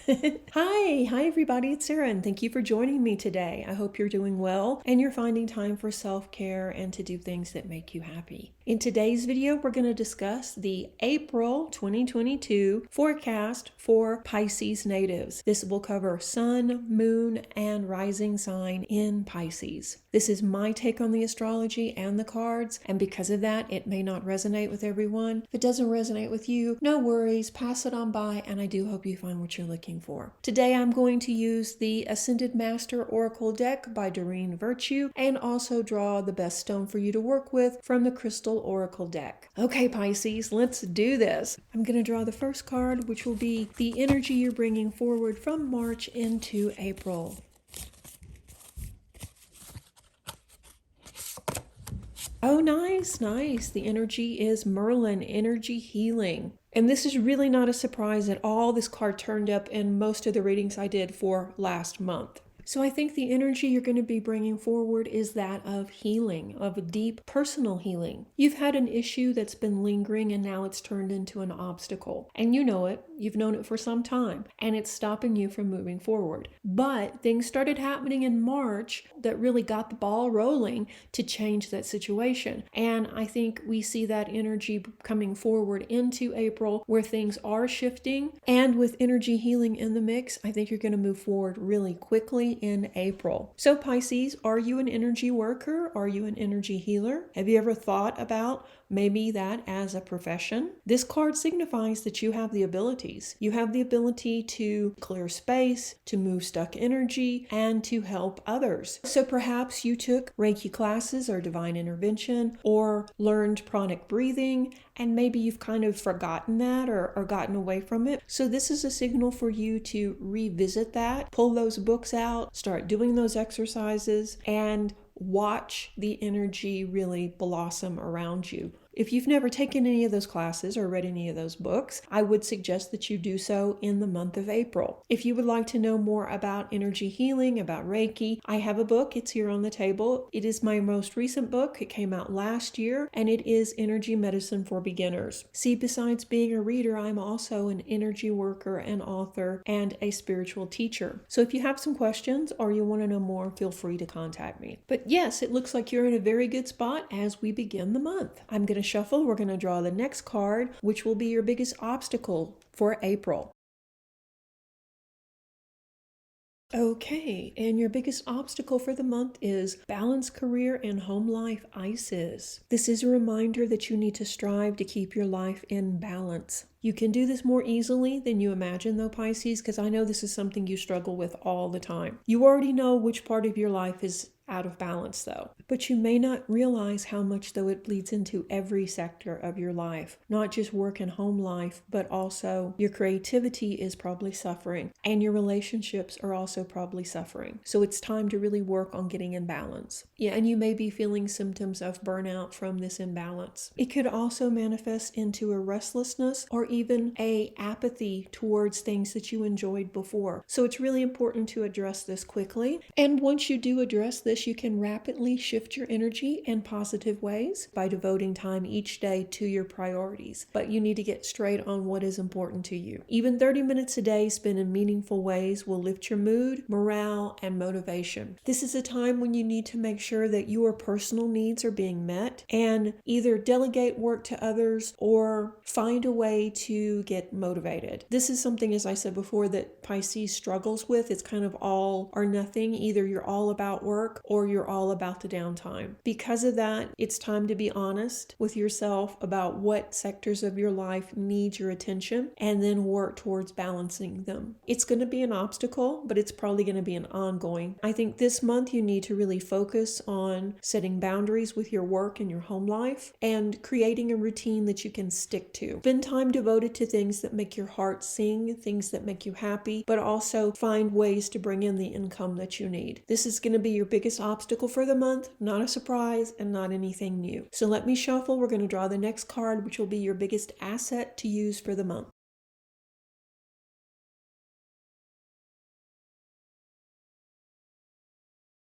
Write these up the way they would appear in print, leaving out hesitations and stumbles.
Hi everybody, it's Sarah, and thank you for joining me today. I hope you're doing well and you're finding time for self-care and to do things that make you happy. In today's video, we're going to discuss the April 2022 forecast for Pisces natives. This will cover sun, moon, and rising sign in Pisces. This is my take on the astrology and the cards, and because of that, it may not resonate with everyone. If it doesn't resonate with you, no worries, pass it on by, and I do hope you find what you're looking for. Today I'm going to use the Ascended Master Oracle deck by Doreen Virtue and also draw the best stone for you to work with from the Crystal Oracle deck. Okay, Pisces, let's do this. I'm going to draw the first card, which will be the energy you're bringing forward from March into April. Oh, nice. The energy is Merlin, energy healing. And this is really not a surprise at all. This card turned up in most of the readings I did for last month. So I think the energy you're going to be bringing forward is that of healing, of deep personal healing. You've had an issue that's been lingering and now it's turned into an obstacle. And you know it. You've known it for some time. And it's stopping you from moving forward. But things started happening in March that really got the ball rolling to change that situation. And I think we see that energy coming forward into April where things are shifting. And with energy healing in the mix, I think you're going to move forward really quickly in April. So Pisces, are you an energy worker? Are you an energy healer? Have you ever thought about maybe that as a profession? This card signifies that you have the abilities. You have the ability to clear space, to move stuck energy, and to help others. So perhaps you took Reiki classes or divine intervention or learned pranic breathing, and maybe you've kind of forgotten that or gotten away from it. So this is a signal for you to revisit that, pull those books out, start doing those exercises, and watch the energy really blossom around you. If you've never taken any of those classes or read any of those books, I would suggest that you do so in the month of April. If you would like to know more about energy healing, about Reiki, I have a book. It's here on the table. It is my most recent book. It came out last year, and it is Energy Medicine for Beginners. See, besides being a reader, I'm also an energy worker, an author, and a spiritual teacher. So if you have some questions or you want to know more, feel free to contact me. But yes, it looks like you're in a very good spot as we begin the month. I'm going to shuffle. We're going to draw the next card, which will be your biggest obstacle for April. Okay, and your biggest obstacle for the month is balance, career, and home life ISIS. This is a reminder that you need to strive to keep your life in balance. You can do this more easily than you imagine though, Pisces, because I know this is something you struggle with all the time. You already know which part of your life is out of balance though, but you may not realize how much though it bleeds into every sector of your life, not just work and home life, but also your creativity is probably suffering and your relationships are also probably suffering. So it's time to really work on getting in balance. Yeah, and you may be feeling symptoms of burnout from this imbalance. It could also manifest into a restlessness or even a apathy towards things that you enjoyed before. So it's really important to address this quickly. And once you do address this, you can rapidly shift your energy in positive ways by devoting time each day to your priorities. But you need to get straight on what is important to you. Even 30 minutes a day spent in meaningful ways will lift your mood, morale, and motivation. This is a time when you need to make sure that your personal needs are being met and either delegate work to others or find a way to get motivated. This is something, as I said before, that Pisces struggles with. It's kind of all or nothing. Either you're all about work or you're all about the downtime. Because of that, it's time to be honest with yourself about what sectors of your life need your attention and then work towards balancing them. It's going to be an obstacle, but it's probably going to be an ongoing. I think this month you need to really focus on setting boundaries with your work and your home life and creating a routine that you can stick to. Spend time devoted to things that make your heart sing, things that make you happy, but also find ways to bring in the income that you need. This is going to be your biggest obstacle for the month, not a surprise and not anything new. So let me shuffle. We're going to draw the next card, which will be your biggest asset to use for the month.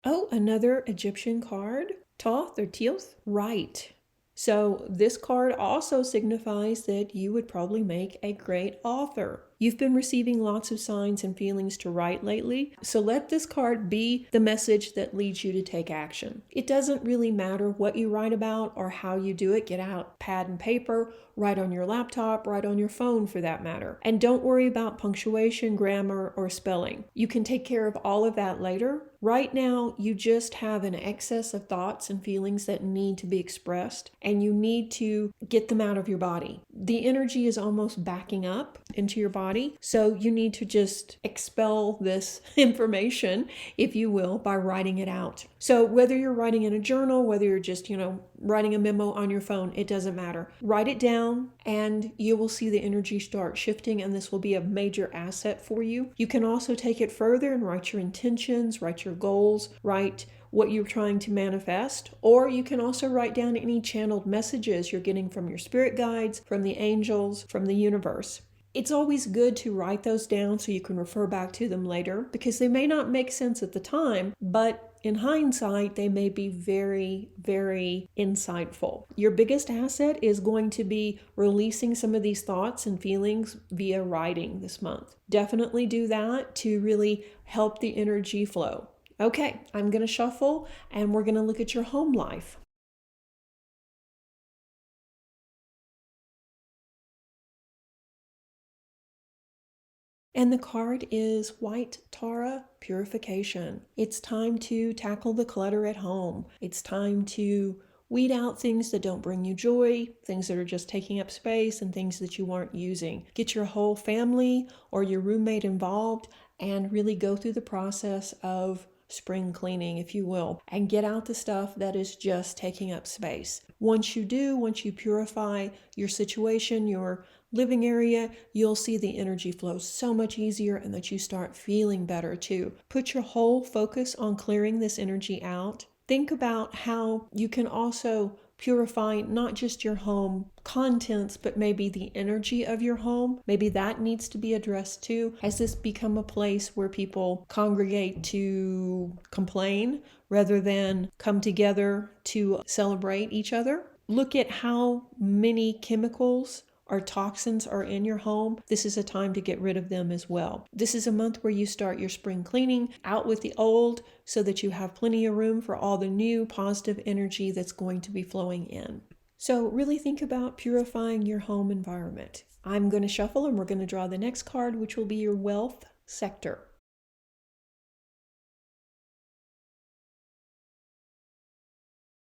Oh, another Egyptian card. Thoth or Teoth? Right. So this card also signifies that you would probably make a great author. You've been receiving lots of signs and feelings to write lately, so let this card be the message that leads you to take action. It doesn't really matter what you write about or how you do it. Get out pad and paper, write on your laptop, write on your phone for that matter. And don't worry about punctuation, grammar, or spelling. You can take care of all of that later. Right now, you just have an excess of thoughts and feelings that need to be expressed, and you need to get them out of your body. The energy is almost backing up into your body, so you need to just expel this information, if you will, by writing it out. So whether you're writing in a journal, whether you're just, writing a memo on your phone, it doesn't matter. Write it down and you will see the energy start shifting, and this will be a major asset for you. You can also take it further and write your intentions, write your goals, write what you're trying to manifest, or you can also write down any channeled messages you're getting from your spirit guides, from the angels, from the universe. It's always good to write those down so you can refer back to them later, because they may not make sense at the time, but in hindsight, they may be very, very insightful. Your biggest asset is going to be releasing some of these thoughts and feelings via writing this month. Definitely do that to really help the energy flow. Okay, I'm going to shuffle and we're going to look at your home life. And the card is White Tara, Purification. It's time to tackle the clutter at home. It's time to weed out things that don't bring you joy, things that are just taking up space, and things that you aren't using. Get your whole family or your roommate involved and really go through the process of spring cleaning, if you will, and get out the stuff that is just taking up space. Once you purify your situation, your living area, you'll see the energy flow so much easier and that you start feeling better too. Put your whole focus on clearing this energy out. Think about how you can also purify not just your home contents, but maybe the energy of your home. Maybe that needs to be addressed too. Has this become a place where people congregate to complain rather than come together to celebrate each other? Look at how many chemicals or toxins are in your home. This is a time to get rid of them as well. This is a month where you start your spring cleaning, out with the old so that you have plenty of room for all the new positive energy that's going to be flowing in. So really think about purifying your home environment. I'm going to shuffle and we're going to draw the next card, which will be your wealth sector.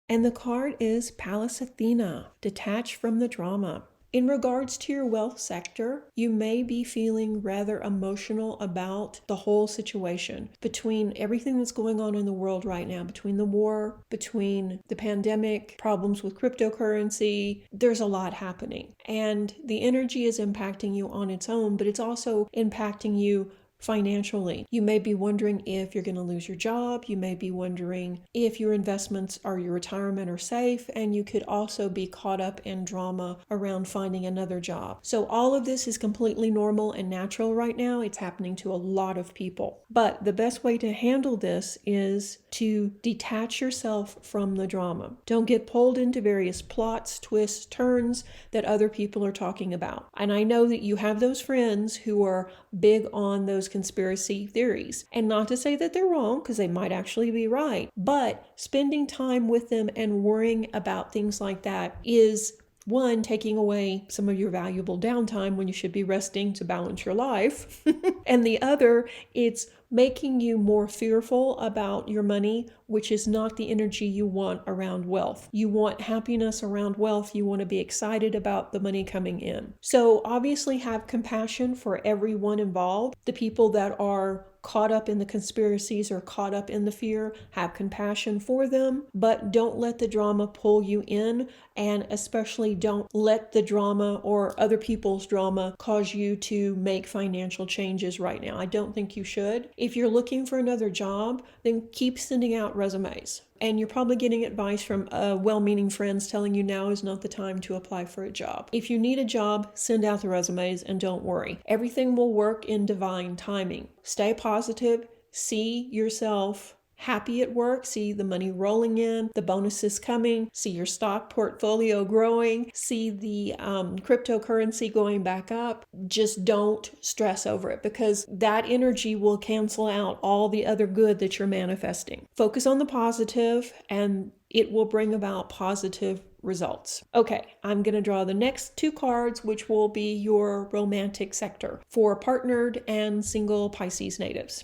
And the card is Pallas Athena, detach from the drama. In regards to your wealth sector, you may be feeling rather emotional about the whole situation, between everything that's going on in the world right now, between the war, between the pandemic, problems with cryptocurrency. There's a lot happening, and the energy is impacting you on its own, but it's also impacting you financially. You may be wondering if you're going to lose your job. You may be wondering if your investments or your retirement are safe, and you could also be caught up in drama around finding another job. So all of this is completely normal and natural right now. It's happening to a lot of people. But the best way to handle this is to detach yourself from the drama. Don't get pulled into various plots, twists, turns that other people are talking about. And I know that you have those friends who are big on those conspiracy theories. And not to say that they're wrong, because they might actually be right. But spending time with them and worrying about things like that is, one, taking away some of your valuable downtime when you should be resting to balance your life. And the other, it's making you more fearful about your money, which is not the energy you want around wealth. You want happiness around wealth. You want to be excited about the money coming in. So obviously have compassion for everyone involved. The people that are caught up in the conspiracies or caught up in the fear, have compassion for them, but don't let the drama pull you in, and especially don't let the drama or other people's drama cause you to make financial changes right now. I don't think you should. If you're looking for another job, then keep sending out resumes. And you're probably getting advice from well-meaning friends telling you now is not the time to apply for a job. If you need a job, send out the resumes and don't worry. Everything will work in divine timing. Stay positive. See yourself happy at work, see the money rolling in, the bonuses coming, see your stock portfolio growing, see the cryptocurrency going back up. Just don't stress over it, because that energy will cancel out all the other good that you're manifesting. Focus on the positive, and it will bring about positive results. Okay, I'm going to draw the next 2 cards, which will be your romantic sector for partnered and single Pisces natives.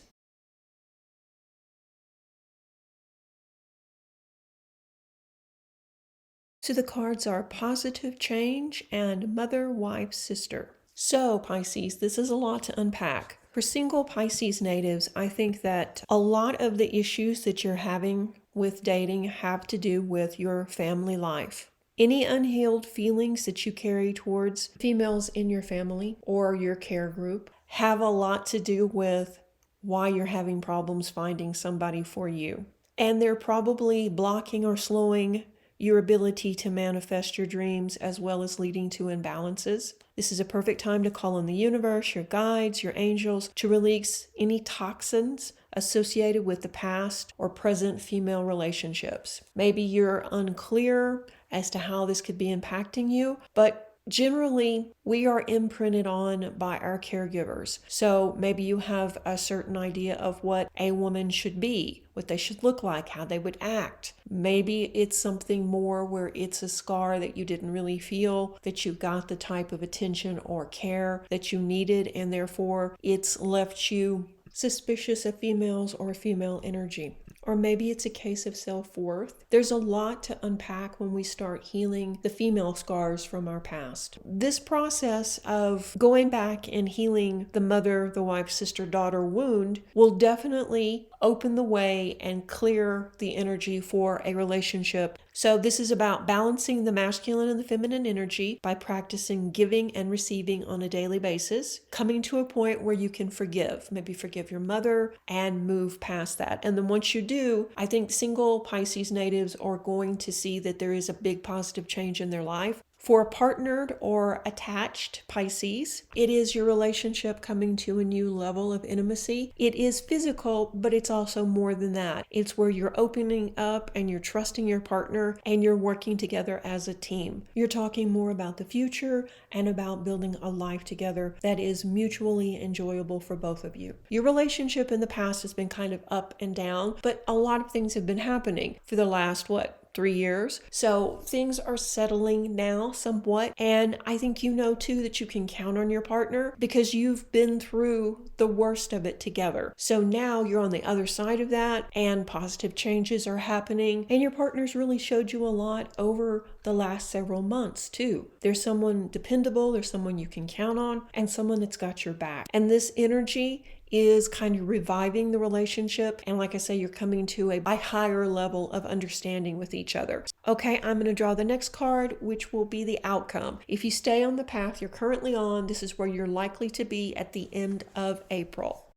So the cards are positive change and mother, wife, sister. So Pisces, this is a lot to unpack. For single Pisces natives, I think that a lot of the issues that you're having with dating have to do with your family life. Any unhealed feelings that you carry towards females in your family or your care group have a lot to do with why you're having problems finding somebody for you. And they're probably blocking or slowing your ability to manifest your dreams, as well as leading to imbalances. This is a perfect time to call on the universe, your guides, your angels, to release any toxins associated with the past or present female relationships. Maybe you're unclear as to how this could be impacting you, but generally, we are imprinted on by our caregivers. So maybe you have a certain idea of what a woman should be, what they should look like, how they would act. Maybe it's something more where it's a scar that you didn't really feel that you got the type of attention or care that you needed, and therefore it's left you suspicious of females or female energy. Or maybe it's a case of self-worth. There's a lot to unpack when we start healing the female scars from our past. This process of going back and healing the mother, the wife, sister, daughter wound will definitely open the way and clear the energy for a relationship. So this is about balancing the masculine and the feminine energy by practicing giving and receiving on a daily basis, coming to a point where you can forgive, maybe forgive your mother and move past that. And then once you do, I think single Pisces natives are going to see that there is a big positive change in their life. For partnered or attached Pisces, it is your relationship coming to a new level of intimacy. It is physical, but it's also more than that. It's where you're opening up and you're trusting your partner and you're working together as a team. You're talking more about the future and about building a life together that is mutually enjoyable for both of you. Your relationship in the past has been kind of up and down, but a lot of things have been happening for the last, 3 years. So things are settling now somewhat. And I think you know too that you can count on your partner because you've been through the worst of it together. So now you're on the other side of that and positive changes are happening. And your partner's really showed you a lot over the last several months too. There's someone dependable, there's someone you can count on, and someone that's got your back. And this energy is kind of reviving the relationship. And like I say, you're coming to a higher level of understanding with each other. Okay, I'm going to draw the next card, which will be the outcome. If you stay on the path you're currently on, this is where you're likely to be at the end of April.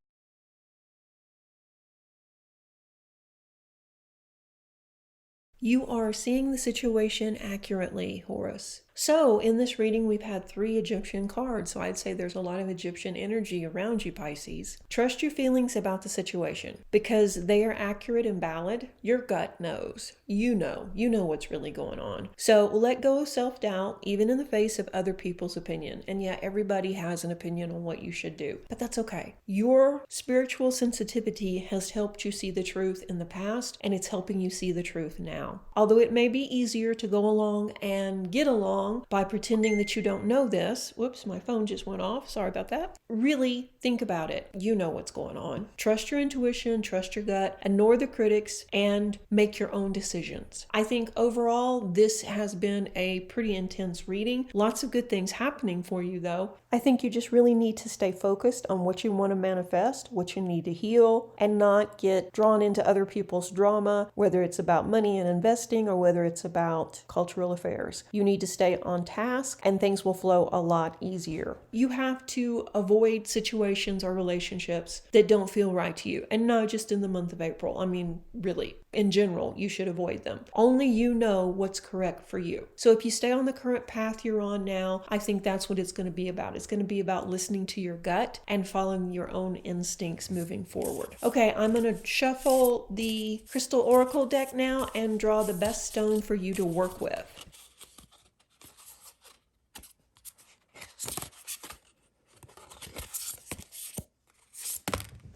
You are seeing the situation accurately, Horus. So in this reading, we've had 3 Egyptian cards, so I'd say there's a lot of Egyptian energy around you, Pisces. Trust your feelings about the situation because they are accurate and valid. Your gut knows. You know what's really going on. So let go of self-doubt, even in the face of other people's opinion. And yeah, everybody has an opinion on what you should do, but that's okay. Your spiritual sensitivity has helped you see the truth in the past, and it's helping you see the truth now. Although it may be easier to go along and get along by pretending that you don't know this. Whoops, my phone just went off. Sorry about that. Really think about it. You know what's going on. Trust your intuition, trust your gut, ignore the critics, and make your own decisions. I think overall, this has been a pretty intense reading. Lots of good things happening for you though. I think you just really need to stay focused on what you want to manifest, what you need to heal, and not get drawn into other people's drama, whether it's about money and investing or whether it's about cultural affairs. You need to stay stay on task and things will flow a lot easier. You have to avoid situations or relationships that don't feel right to you, and not just in the month of April. I mean, really, in general, you should avoid them. Only you know what's correct for you. So if you stay on the current path you're on now, I think that's what it's going to be about. It's going to be about listening to your gut and following your own instincts moving forward. Okay, I'm going to shuffle the Crystal Oracle deck now and draw the best stone for you to work with.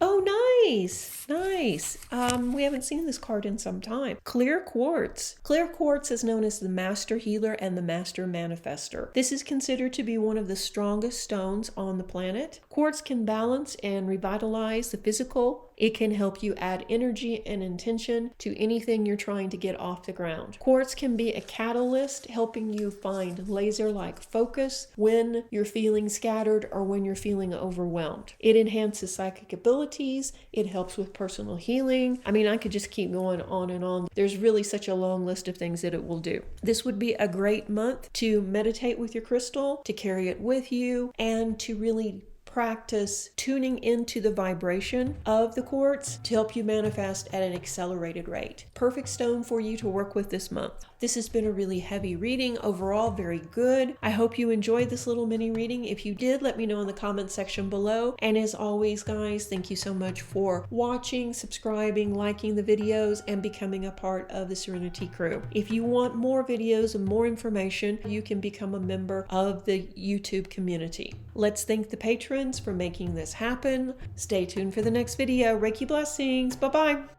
Oh, nice. Nice. We haven't seen this card in some time. Clear quartz. Clear quartz is known as the master healer and the master manifester. This is considered to be one of the strongest stones on the planet. Quartz can balance and revitalize the physical. It can help you add energy and intention to anything you're trying to get off the ground. Quartz can be a catalyst, helping you find laser-like focus when you're feeling scattered or when you're feeling overwhelmed. It enhances psychic abilities. It helps with personal healing. I mean, I could just keep going on and on. There's really such a long list of things that it will do. This would be a great month to meditate with your crystal, to carry it with you, and to really practice tuning into the vibration of the quartz to help you manifest at an accelerated rate. Perfect stone for you to work with this month. This has been a really heavy reading. Overall, very good. I hope you enjoyed this little mini reading. If you did, let me know in the comment section below. And as always, guys, thank you so much for watching, subscribing, liking the videos, and becoming a part of the Serenity crew. If you want more videos and more information, you can become a member of the YouTube community. Let's thank the patrons for making this happen. Stay tuned for the next video. Reiki blessings. Bye-bye.